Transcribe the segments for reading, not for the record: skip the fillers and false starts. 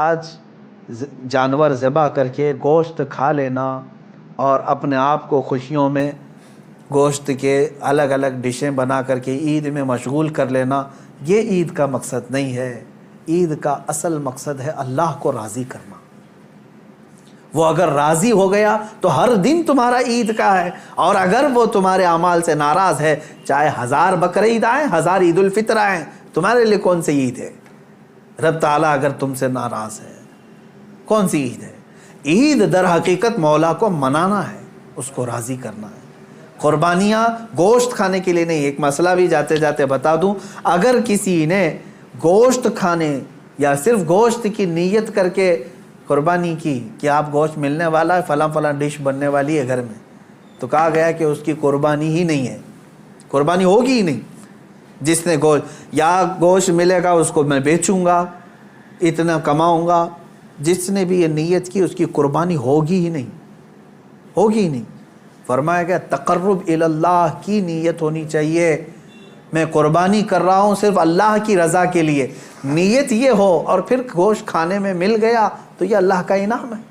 آج جانور ذبح کر کے گوشت کھا لینا اور اپنے آپ کو خوشیوں میں گوشت کے الگ الگ ڈشیں بنا کر کے عید میں مشغول کر لینا، یہ عید کا مقصد نہیں ہے۔ عید کا اصل مقصد ہے اللہ کو راضی کرنا۔ وہ اگر راضی ہو گیا تو ہر دن تمہارا عید کا ہے، اور اگر وہ تمہارے اعمال سے ناراض ہے، چاہے 1000 بقرعید آئیں، 1000 عید الفطر آئیں، تمہارے لیے کون سی عید ہے؟ رب تعالیٰ اگر تم سے ناراض ہے، کون سی عید ہے؟ عید در حقیقت مولا کو منانا ہے، اس کو راضی کرنا ہے۔ قربانیاں گوشت کھانے کے لیے نہیں۔ ایک مسئلہ بھی جاتے جاتے بتا دوں، اگر کسی نے گوشت کھانے یا صرف گوشت کی نیت کر کے قربانی کی کہ آپ گوشت ملنے والا ہے، فلاں فلاں ڈش بننے والی ہے گھر میں، تو کہا گیا کہ اس کی قربانی ہی نہیں ہے، قربانی ہوگی ہی نہیں۔ جس نے گوشت ملے گا اس کو میں بیچوں گا، اتنا کماؤں گا، جس نے بھی یہ نیت کی اس کی قربانی ہوگی ہی نہیں، ہوگی ہی نہیں۔ فرمایا گیا تقرب اللہ کی نیت ہونی چاہیے، میں قربانی کر رہا ہوں صرف اللہ کی رضا کے لیے، نیت یہ ہو، اور پھر گوشت کھانے میں مل گیا تو یہ اللہ کا انعام ہے۔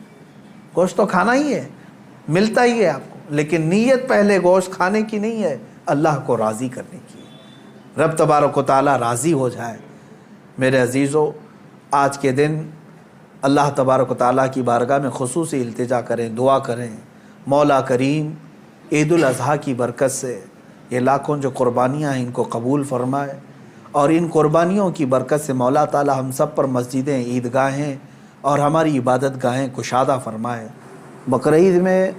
گوشت تو کھانا ہی ہے، ملتا ہی ہے آپ کو، لیکن نیت پہلے گوشت کھانے کی نہیں ہے، اللہ کو راضی کرنے کی ہے۔ رب تبارک و تعالی راضی ہو جائے۔ میرے عزیزو، آج کے دن اللہ تبارک و تعالیٰ کی بارگاہ میں خصوصی التجا کریں، دعا کریں، مولا کریم عید الاضحیٰ کی برکت سے یہ لاکھوں جو قربانیاں ہیں ان کو قبول فرمائے، اور ان قربانیوں کی برکت سے مولا تعالیٰ ہم سب پر مسجدیں، عیدگاہیں اور ہماری عبادت گاہیں کشادہ فرمائے۔ بقرعید میں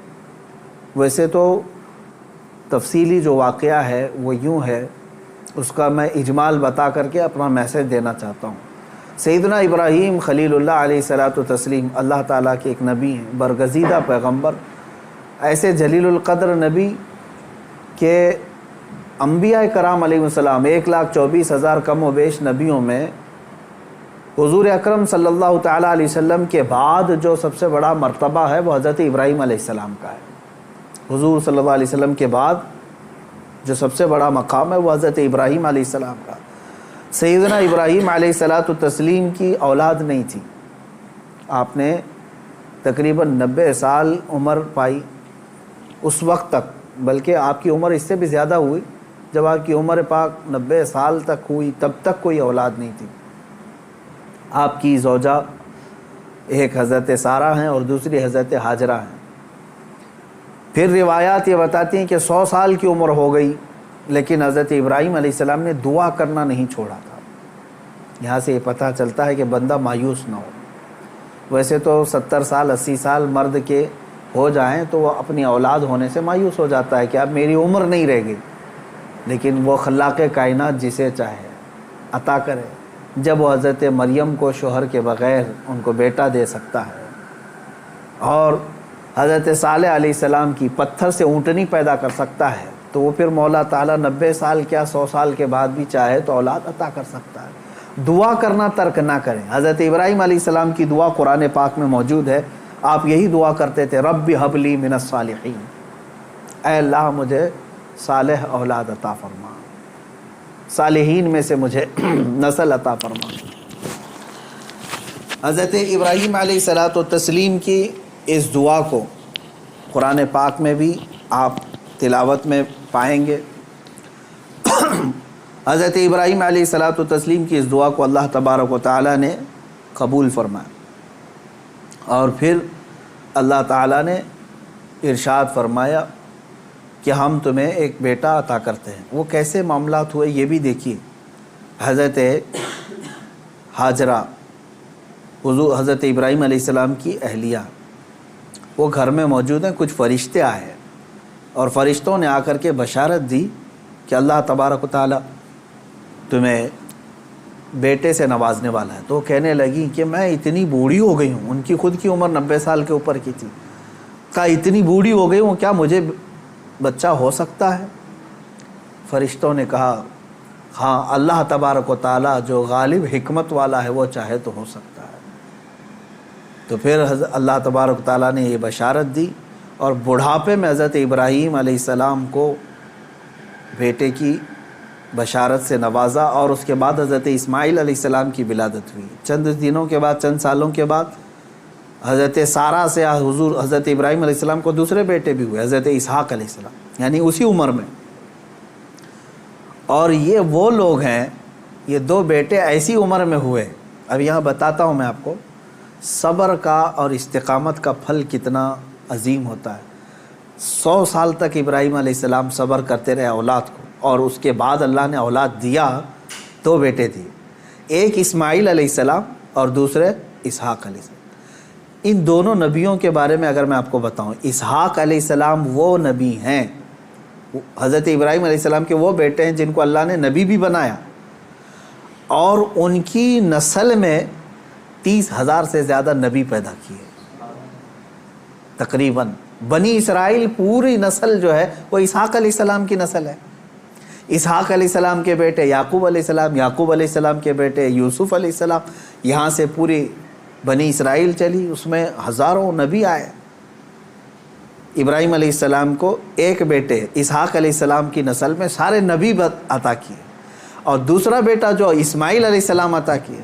ویسے تو تفصیلی جو واقعہ ہے وہ یوں ہے، اس کا میں اجمال بتا کر کے اپنا میسج دینا چاہتا ہوں۔ سیدنا ابراہیم خلیل اللہ علیہ الصلاۃ والتسلیم اللہ تعالیٰ کے ایک نبی ہیں، برگزیدہ پیغمبر، ایسے جلیل القدر نبی کہ انبیاء کرام علیہ السلام 1,24,000 کم و بیش نبیوں میں حضور اکرم صلی اللہ تعالیٰ علیہ وسلم کے بعد جو سب سے بڑا مرتبہ ہے وہ حضرت ابراہیم علیہ السلام کا ہے۔ حضور صلی اللہ علیہ وسلم کے بعد جو سب سے بڑا مقام ہے وہ حضرت ابراہیم علیہ السلام کا۔ سیدنا ابراہیم علیہ الصلاۃ والتسلیم کی اولاد نہیں تھی، آپ نے تقریباً 90 سال عمر پائی اس وقت تک، بلکہ آپ کی عمر اس سے بھی زیادہ ہوئی۔ جب آپ کی عمر پاک 90 سال تک ہوئی تب تک کوئی اولاد نہیں تھی۔ آپ کی زوجہ ایک حضرت سارہ ہیں اور دوسری حضرت ہاجرہ ہیں۔ پھر روایات یہ بتاتی ہیں کہ 100 سال کی عمر ہو گئی، لیکن حضرت ابراہیم علیہ السلام نے دعا کرنا نہیں چھوڑا تھا۔ یہاں سے یہ پتہ چلتا ہے کہ بندہ مایوس نہ ہو۔ ویسے تو 70 سال 80 سال مرد کے ہو جائیں تو وہ اپنی اولاد ہونے سے مایوس ہو جاتا ہے کہ اب میری عمر نہیں رہ گئی، لیکن وہ خلاق کائنات جسے چاہے عطا کرے۔ جب وہ حضرت مریم کو شوہر کے بغیر ان کو بیٹا دے سکتا ہے، اور حضرت صالح علیہ السلام کی پتھر سے اونٹنی پیدا کر سکتا ہے، تو وہ پھر مولا تعالیٰ 90 سال کیا 100 سال کے بعد بھی چاہے تو اولاد عطا کر سکتا ہے۔ دعا کرنا ترک نہ کریں۔ حضرت ابراہیم علیہ السلام کی دعا قرآن پاک میں موجود ہے، آپ یہی دعا کرتے تھے، رب ہب لی من الصالحین، اے اللہ مجھے صالح اولاد عطا فرما، صالحین میں سے مجھے نسل عطا فرما۔ حضرت ابراہیم علیہ الصلاۃ والتسلیم کی اس دعا کو قرآن پاک میں بھی آپ تلاوت میں پائیں گے۔ حضرت ابراہیم علیہ الصلاۃ والتسلیم کی اس دعا کو اللہ تبارک و تعالیٰ نے قبول فرمایا، اور پھر اللہ تعالیٰ نے ارشاد فرمایا کہ ہم تمہیں ایک بیٹا عطا کرتے ہیں۔ وہ کیسے معاملات ہوئے یہ بھی دیکھیے۔ حضرت ہاجرہ حضرت ابراہیم علیہ السلام کی اہلیہ، وہ گھر میں موجود ہیں، کچھ فرشتے آئے ہیں، اور فرشتوں نے آ کر کے بشارت دی کہ اللہ تبارک و تعالیٰ تمہیں بیٹے سے نوازنے والا ہے۔ تو وہ کہنے لگی کہ میں اتنی بوڑھی ہو گئی ہوں، ان کی خود کی عمر 90 سال کے اوپر کی تھی، کہا اتنی بوڑھی ہو گئی ہوں، کیا مجھے بچہ ہو سکتا ہے؟ فرشتوں نے کہا ہاں، اللہ تبارک و تعالیٰ جو غالب حکمت والا ہے وہ چاہے تو ہو سکتا ہے۔ تو پھر اللہ تبارک و تعالیٰ نے یہ بشارت دی، اور بڑھاپے میں حضرت ابراہیم علیہ السلام کو بیٹے کی بشارت سے نوازا، اور اس کے بعد حضرت اسماعیل علیہ السلام کی ولادت ہوئی۔ چند دنوں کے بعد، چند سالوں کے بعد حضرت سارہ سے حضرت ابراہیم علیہ السلام کو دوسرے بیٹے بھی ہوئے، حضرت اسحاق علیہ السلام، یعنی اسی عمر میں۔ اور یہ وہ لوگ ہیں، یہ دو بیٹے ایسی عمر میں ہوئے۔ اب یہاں بتاتا ہوں میں آپ کو صبر کا اور استقامت کا پھل کتنا عظیم ہوتا ہے۔ 100 سال تک ابراہیم علیہ السلام صبر کرتے رہے اولاد کو، اور اس کے بعد اللہ نے اولاد دیا، دو بیٹے دیے، ایک اسماعیل علیہ السلام اور دوسرے اسحاق علیہ السلام۔ ان دونوں نبیوں کے بارے میں اگر میں آپ کو بتاؤں، اسحاق علیہ السلام وہ نبی ہیں، حضرت ابراہیم علیہ السلام کے وہ بیٹے ہیں جن کو اللہ نے نبی بھی بنایا، اور ان کی نسل میں 30,000 سے زیادہ نبی پیدا کیے تقریباً۔ بنی اسرائیل پوری نسل جو ہے وہ اسحاق علیہ السلام کی نسل ہے۔ اسحاق علیہ السلام کے بیٹے یعقوب علیہ السلام، یعقوب علیہ السلام کے بیٹے یوسف علیہ السلام، یہاں سے پوری بنی اسرائیل چلی، اس میں ہزاروں نبی آئے۔ ابراہیم علیہ السلام کو ایک بیٹے اسحاق علیہ السلام کی نسل میں سارے نبی عطا کیے، اور دوسرا بیٹا جو اسماعیل علیہ السلام عطا کیے،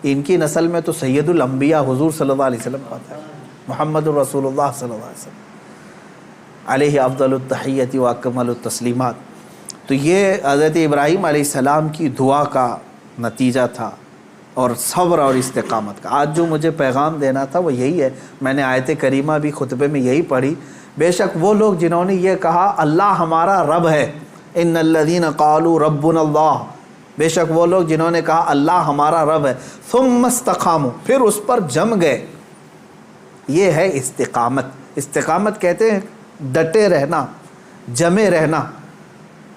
ان کی نسل میں تو سید الانبیاء حضور صلی اللہ علیہ وسلم آتا ہے، محمد الرسول اللہ صلی اللہ علیہ وسلم علیہ افضل التحیت و اکمل التسلیمات۔ تو یہ حضرت ابراہیم علیہ السلام کی دعا کا نتیجہ تھا، اور صبر اور استقامت کا۔ آج جو مجھے پیغام دینا تھا وہ یہی ہے، میں نے آیت کریمہ بھی خطبے میں یہی پڑھی۔ بے شک وہ لوگ جنہوں نے یہ کہا اللہ ہمارا رب ہے، ان الذین قالوا ربنا اللہ، بے شک وہ لوگ جنہوں نے کہا اللہ ہمارا رب ہے، ثم استقاموا، پھر اس پر جم گئے، یہ ہے استقامت۔ استقامت کہتے ہیں ڈٹے رہنا، جمے رہنا۔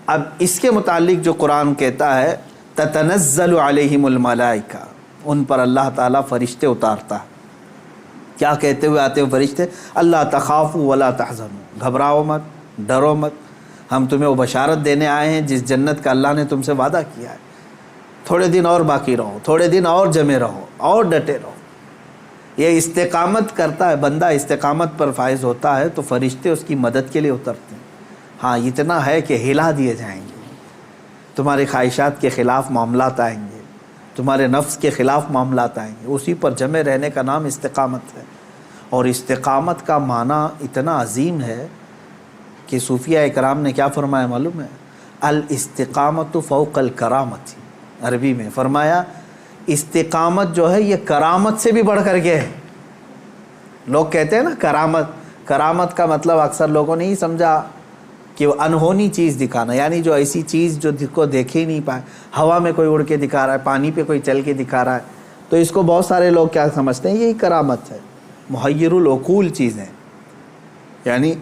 اب اس کے متعلق جو قرآن کہتا ہے تتنزل علیہم الملائکہ، ان پر اللہ تعالیٰ فرشتے اتارتا ہے۔ کیا کہتے ہوئے آتے ہیں فرشتے؟ اللہ تخافوا ولا تحزنوا، گھبراؤ مت، ڈرو مت، ہم تمہیں وہ بشارت دینے آئے ہیں جس جنت کا اللہ نے تم سے وعدہ کیا ہے۔ تھوڑے دن اور باقی رہو، تھوڑے دن اور جمے رہو، اور ڈٹے رہو۔ یہ استقامت کرتا ہے بندہ، استقامت پر فائز ہوتا ہے تو فرشتے اس کی مدد کے لیے اترتے ہیں۔ ہاں اتنا ہے کہ ہلا دیے جائیں گے، تمہاری خواہشات کے خلاف معاملات آئیں گے، تمہارے نفس کے خلاف معاملات آئیں گے، اسی پر جمے رہنے کا نام استقامت ہے۔ اور استقامت کا معنی اتنا عظیم ہے کہ صوفیہ اکرام نے کیا فرمایا معلوم ہے؟ الاستقامت فوق الکرامت، عربی میں فرمایا استقامت جو ہے یہ کرامت سے بھی بڑھ کر کے ہے۔ لوگ کہتے ہیں نا کرامت، کرامت کا مطلب اکثر لوگوں نے ہی سمجھا کہ وہ انہونی چیز دکھانا، یعنی جو ایسی چیز جو کو دیکھے ہی نہیں پائے، ہوا میں کوئی اڑ کے دکھا رہا ہے، پانی پہ کوئی چل کے دکھا رہا ہے، تو اس کو بہت سارے لوگ کیا سمجھتے ہیں؟ یہی کرامت ہے۔ محیر العقول چیزیں، یعنی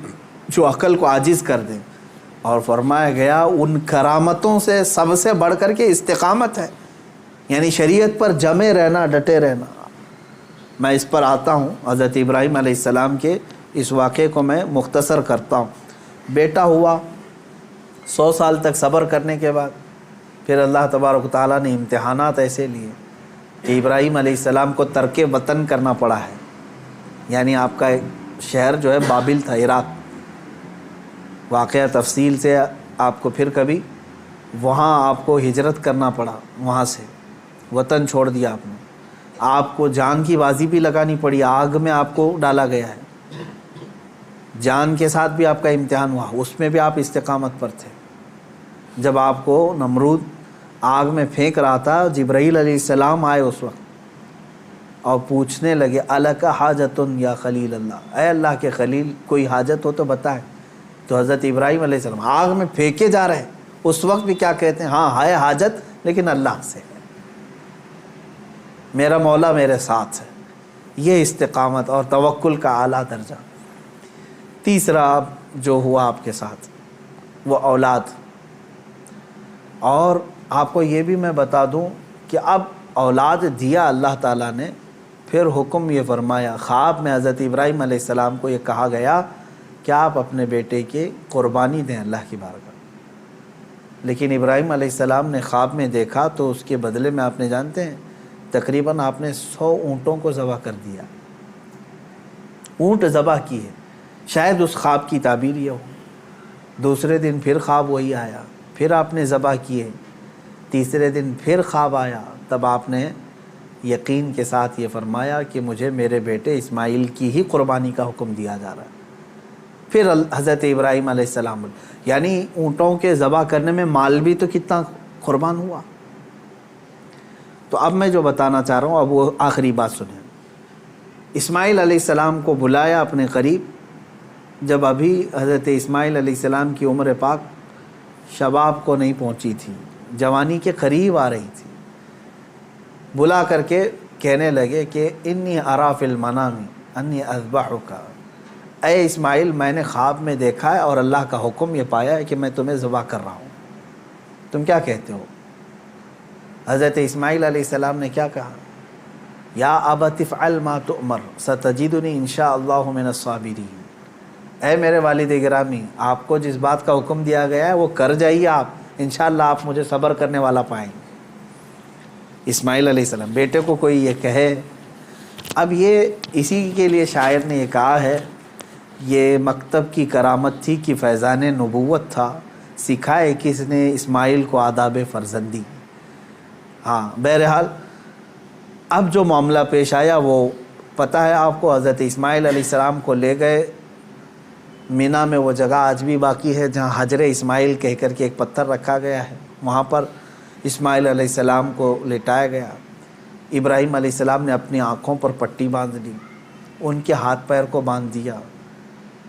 جو عقل کو عاجز کر دیں۔ اور فرمایا گیا ان کرامتوں سے سب سے بڑھ کر کے استقامت ہے، یعنی شریعت پر جمے رہنا، ڈٹے رہنا۔ میں اس پر آتا ہوں، حضرت ابراہیم علیہ السلام کے اس واقعے کو میں مختصر کرتا ہوں۔ بیٹا ہوا، 100 سال تک صبر کرنے کے بعد پھر اللہ تبارک و تعالیٰ نے امتحانات ایسے لیے کہ ابراہیم علیہ السلام کو ترک وطن کرنا پڑا ہے، یعنی آپ کا ایک شہر جو ہے بابل تھا، عراق۔ واقعہ تفصیل سے آپ کو پھر کبھی، وہاں آپ کو ہجرت کرنا پڑا، وہاں سے وطن چھوڑ دیا آپ نے، آپ کو جان کی بازی بھی لگانی پڑی، آگ میں آپ کو ڈالا گیا ہے، جان کے ساتھ بھی آپ کا امتحان ہوا، اس میں بھی آپ استقامت پر تھے۔ جب آپ کو نمرود آگ میں پھینک رہا تھا، جبرائیل علیہ السلام آئے اس وقت اور پوچھنے لگے الک حاجتن یا خلیل اللہ، اے اللہ کے خلیل کوئی حاجت ہو تو بتائیں۔ تو حضرت ابراہیم علیہ السلام آگ میں پھینکے جا رہے ہیں، اس وقت بھی کیا کہتے ہیں؟ ہاں ہے حاجت لیکن اللہ سے، میرا مولا میرے ساتھ ہے۔ یہ استقامت اور توکل کا اعلیٰ درجہ۔ تیسرا جو ہوا آپ کے ساتھ وہ اولاد۔ اور آپ کو یہ بھی میں بتا دوں کہ اب اولاد دیا اللہ تعالیٰ نے، پھر حکم یہ فرمایا، خواب میں حضرت ابراہیم علیہ السلام کو یہ کہا گیا کہ آپ اپنے بیٹے کی قربانی دیں اللہ کی بارگاہ۔ لیکن ابراہیم علیہ السلام نے خواب میں دیکھا تو اس کے بدلے میں آپ نے جانتے ہیں تقریباً آپ نے 100 اونٹوں کو ذبح کر دیا، اونٹ ذبح کیے۔ شاید اس خواب کی تعبیر یہ ہو۔ دوسرے دن پھر خواب وہی آیا، پھر آپ نے ذبح کیے، تیسرے دن پھر خواب آیا، تب آپ نے یقین کے ساتھ یہ فرمایا کہ مجھے میرے بیٹے اسماعیل کی ہی قربانی کا حکم دیا جا رہا ہے۔ پھر حضرت ابراہیم علیہ السلام، یعنی اونٹوں کے ذبح کرنے میں مال بھی تو کتنا قربان ہوا۔ تو اب میں جو بتانا چاہ رہا ہوں، اب وہ آخری بات سنیں۔ اسماعیل علیہ السلام کو بلایا اپنے قریب، جب ابھی حضرت اسماعیل علیہ السلام کی عمر پاک شباب کو نہیں پہنچی تھی، جوانی کے قریب آ رہی تھی، بلا کر کے کہنے لگے کہ انی ارا فی المنام انی اذبحک، اے اسماعیل میں نے خواب میں دیکھا ہے اور اللہ کا حکم یہ پایا ہے کہ میں تمہیں ذبح کر رہا ہوں، تم کیا کہتے ہو؟ حضرت اسماعیل علیہ السلام نے کیا کہا؟ یا ابت افعل ما تؤمر ستجدنی انشاءاللہ من الصابرین، اے میرے والد گرامی، آپ کو جس بات کا حکم دیا گیا ہے وہ کر جائیے، آپ انشاءاللہ آپ مجھے صبر کرنے والا پائیں گے۔ اسماعیل علیہ السلام، بیٹے کو کوئی یہ کہے، اب یہ اسی کے لیے شاعر نے یہ کہا ہے، یہ مکتب کی کرامت تھی کہ فیضان نبوت تھا، سکھائے کس نے اسماعیل کو آداب فرزندی۔ ہاں بہرحال اب جو معاملہ پیش آیا وہ پتہ ہے آپ کو، حضرت اسماعیل علیہ السلام کو لے گئے مینا میں، وہ جگہ آج بھی باقی ہے جہاں حجر اسماعیل کہہ کر کے ایک پتھر رکھا گیا ہے، وہاں پر اسماعیل علیہ السلام کو لٹایا گیا۔ ابراہیم علیہ السلام نے اپنی آنکھوں پر پٹی باندھ لی، ان کے ہاتھ پیر کو باندھ دیا،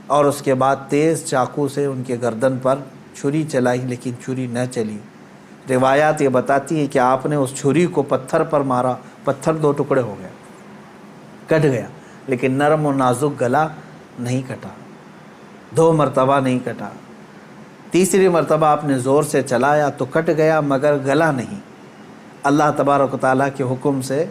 اور اس کے بعد تیز چاقو سے ان کے گردن پر چھری چلائی، لیکن چھری نہ چلی۔ روایات یہ بتاتی ہے کہ آپ نے اس چھری کو پتھر پر مارا، پتھر دو ٹکڑے ہو گئے، کٹ گیا، لیکن نرم و نازک گلا نہیں کٹا، 2 مرتبہ نہیں کٹا۔ تیسری مرتبہ آپ نے زور سے چلایا تو کٹ گیا، مگر گلا نہیں۔ اللہ تبارک و تعالیٰ کے حکم سے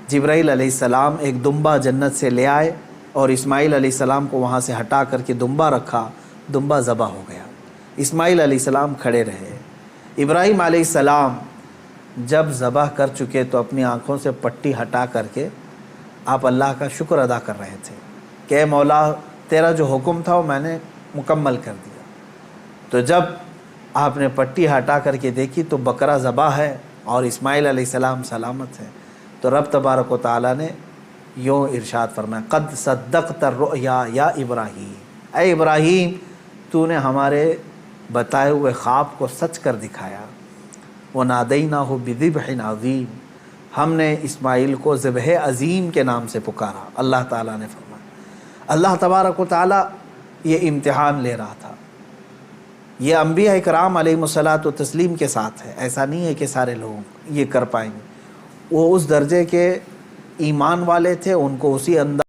جبرائیل علیہ السلام ایک دمبا جنت سے لے آئے اور اسماعیل علیہ السلام کو وہاں سے ہٹا کر کے دمبا رکھا، دمبا ذبح ہو گیا۔ اسماعیل علیہ السلام کھڑے رہے۔ ابراہیم علیہ السلام جب ذبح کر چکے تو اپنی آنکھوں سے پٹی ہٹا کر کے آپ اللہ کا شکر ادا کر رہے تھے کہ اے مولا تیرا جو حکم تھا وہ میں نے مکمل کر دیا۔ تو جب آپ نے پٹی ہٹا کر کے دیکھی تو بکرا ذبح ہے اور اسماعیل علیہ السلام سلامت ہے، تو رب تبارک و تعالیٰ نے یوں ارشاد فرمایا، قد صدقت الرؤیا یا ابراہیم، اے ابراہیم تو نے ہمارے بتائے ہوئے خواب کو سچ کر دکھایا۔ وَنَادَيْنَاهُ بِذِبْحٍ عَظِيمٍ، ہم نے اسماعیل کو ذبح عظیم کے نام سے پکارا۔ اللہ تعالیٰ نے فرمایا، اللہ تبارک و تعالیٰ یہ امتحان لے رہا تھا۔ یہ انبیاء اکرام علیہم الصلاۃ والتسلیم کے ساتھ ہے، ایسا نہیں ہے کہ سارے لوگ یہ کر پائیں گے۔ وہ اس درجے کے ایمان والے تھے، ان کو اسی انداز